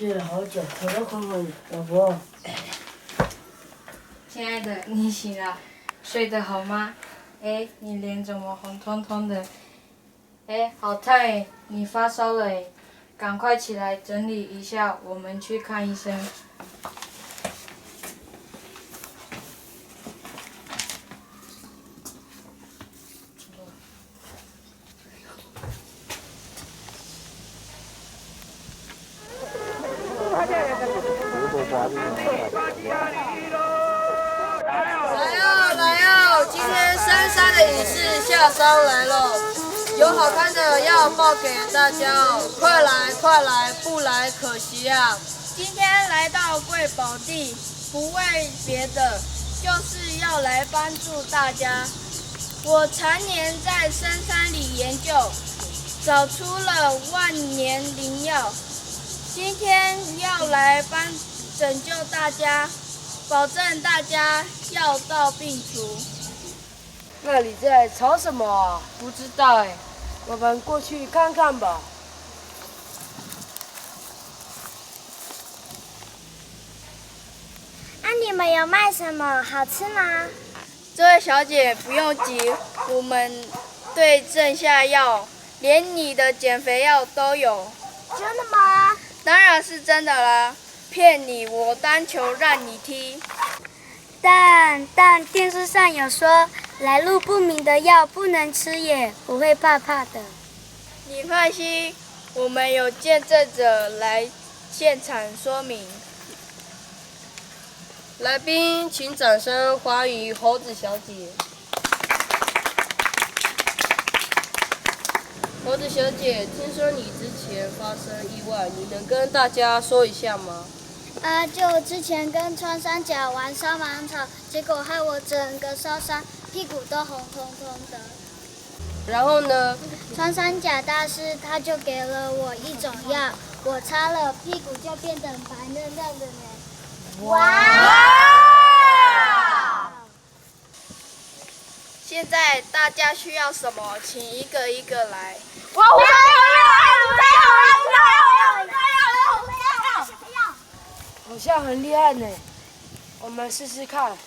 睡了好久，我要看看你，老婆。亲爱的，你醒了，睡得好吗？哎，你脸怎么红彤彤的？哎，好烫哎，你发烧了哎，赶快起来整理一下，我们去看医生。来哦，今天深山的隐士下山来了，有好看的要报给大家哦，快来快来，不来可惜啊！今天来到贵宝地，不为别的，就是要来帮助大家。我常年在深山里研究，找出了万年灵药，今天要来拯救大家。保证大家药到病除。那你在吵什么啊？不知道哎，我们过去看看吧。你们有卖什么？好吃吗？这位小姐不用急，我们对症下药，连你的减肥药都有。真的吗？当然是真的啦，骗你我单球让你踢。但电视上有说来路不明的药不能吃耶，我会怕的。你放心，我们有见证者来现场说明。来宾，请掌声欢迎猴子小姐。猴子小姐，听说你之前发生意外，你能跟大家说一下吗？就之前跟穿山甲玩烧芒草，结果害我整个烧伤，屁股都红彤彤的。然后呢？穿山甲大师他就给了我一种药，我擦了屁股就变得白嫩嫩的呢。哇！现在大家需要什么，请一个一个来。我好像很厉害呢，我们试试看。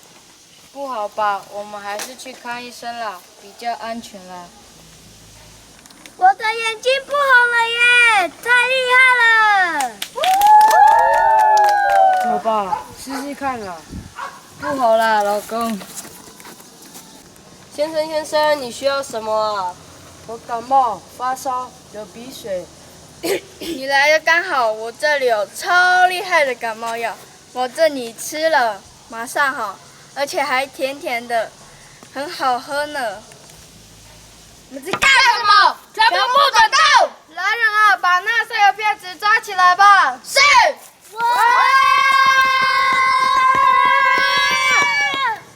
不好吧？我们还是去看医生啦，比较安全啦。我的眼睛不红了耶，太厉害了！好吧，试试看啦。不好啦，老公。先生，你需要什么啊？我感冒、发烧、流鼻水。你来的刚好，我这里有超厉害的感冒药，保证你吃了马上好，而且还甜甜的，很好喝呢。你们在干什么？全部不准动！来人啊，把那3个骗子抓起来吧！是。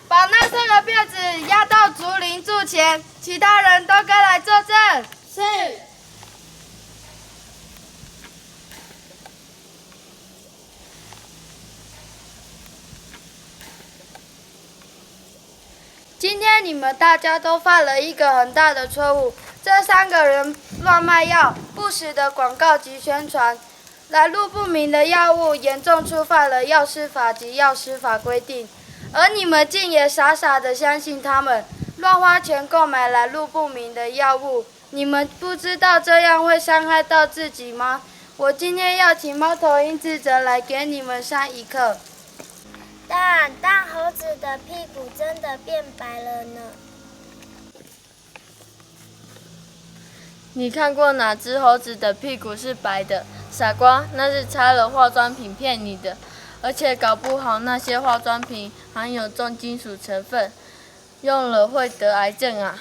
把那3个骗子押到竹林柱前，其他人都该来作证。是。今天你们大家都犯了一个很大的错误，这3个人乱卖药，不实的广告及宣传，来路不明的药物，严重触犯了药师法及药师法规定，而你们竟也傻傻的相信他们，乱花钱购买来路不明的药物，你们不知道这样会伤害到自己吗？我今天要请猫头鹰智者来给你们上一课。但猴子的屁股真的变白了呢。你看过哪只猴子的屁股是白的？傻瓜，那是擦了化妆品骗你的，而且搞不好那些化妆品含有重金属成分，用了会得癌症啊！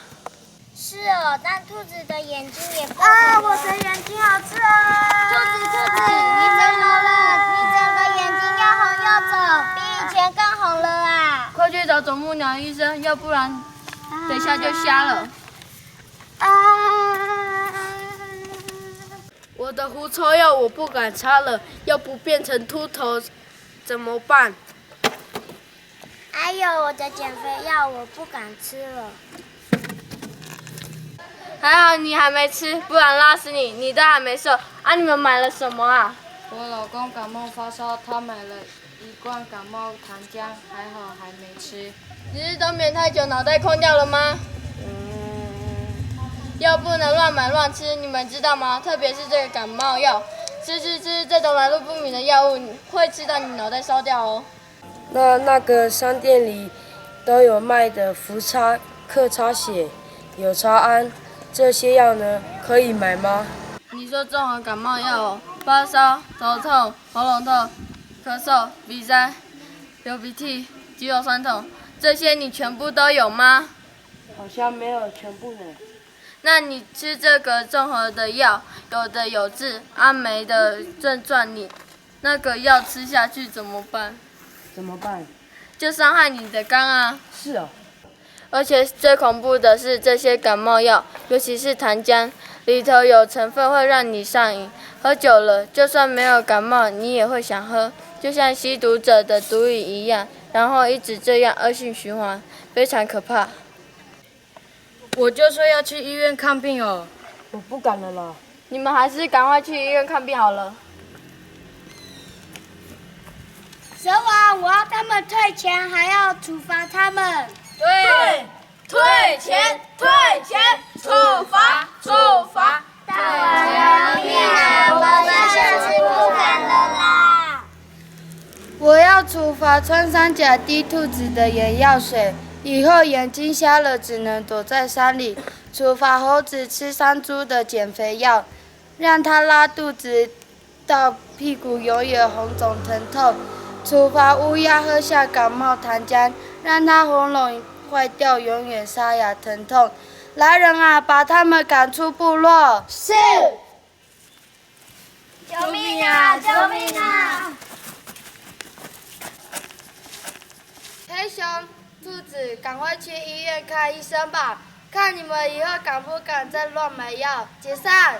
是哦，但兔子的眼睛也不好。我的眼睛好刺啊！兔子，你怎么了？你整个眼睛又红又肿，比以前更红了啊！快去找啄木鸟医生，要不然等下就瞎了。我的狐臭药我不敢擦了，要不变成秃头怎么办？还有我的减肥药我不敢吃了。还好你还没吃，不然拉死你！你都还没瘦啊！你们买了什么啊？我老公感冒发烧，他买了一罐感冒糖浆，还好还没吃。你是冬眠太久，脑袋空掉了吗？药不能乱买乱吃，你们知道吗？特别是这个感冒药，吃这种来路不明的药物，会吃到你脑袋烧掉哦。那个商店里都有卖的氟擦、克擦血、有擦胺这些药呢，可以买吗？你说综合感冒药哦，发烧、头痛、喉咙痛、咳嗽、鼻塞、流鼻涕、肌肉酸痛，这些你全部都有吗？好像没有全部呢。那你吃这个综合的药，有的有治阿梅的症状，你那个药吃下去怎么办？怎么办？就伤害你的肝啊！是哦。而且最恐怖的是，这些感冒药，尤其是糖浆，里头有成分会让你上瘾，喝久了，就算没有感冒，你也会想喝，就像吸毒者的毒瘾一样，然后一直这样恶性循环，非常可怕。我就说要去医院看病哦。我不敢了啦。你们还是赶快去医院看病好了。蛇王，我要他们退钱，还要处罚他们。对，退钱，处罚。大王饶命啊！我们下次不敢了啦。我要处罚穿山甲滴兔子的眼药水，以后眼睛瞎了只能躲在山里。处罚猴子吃山猪的减肥药，让它拉肚子到屁股永远红肿疼痛。处罚乌鸦喝下感冒糖浆，让它喉咙坏掉永远沙哑疼痛。来人啊，把他们赶出部落！是。救命啊！救命啊！黑熊、兔子，赶快去医院看医生吧，看你们以后敢不敢再乱买药。解散。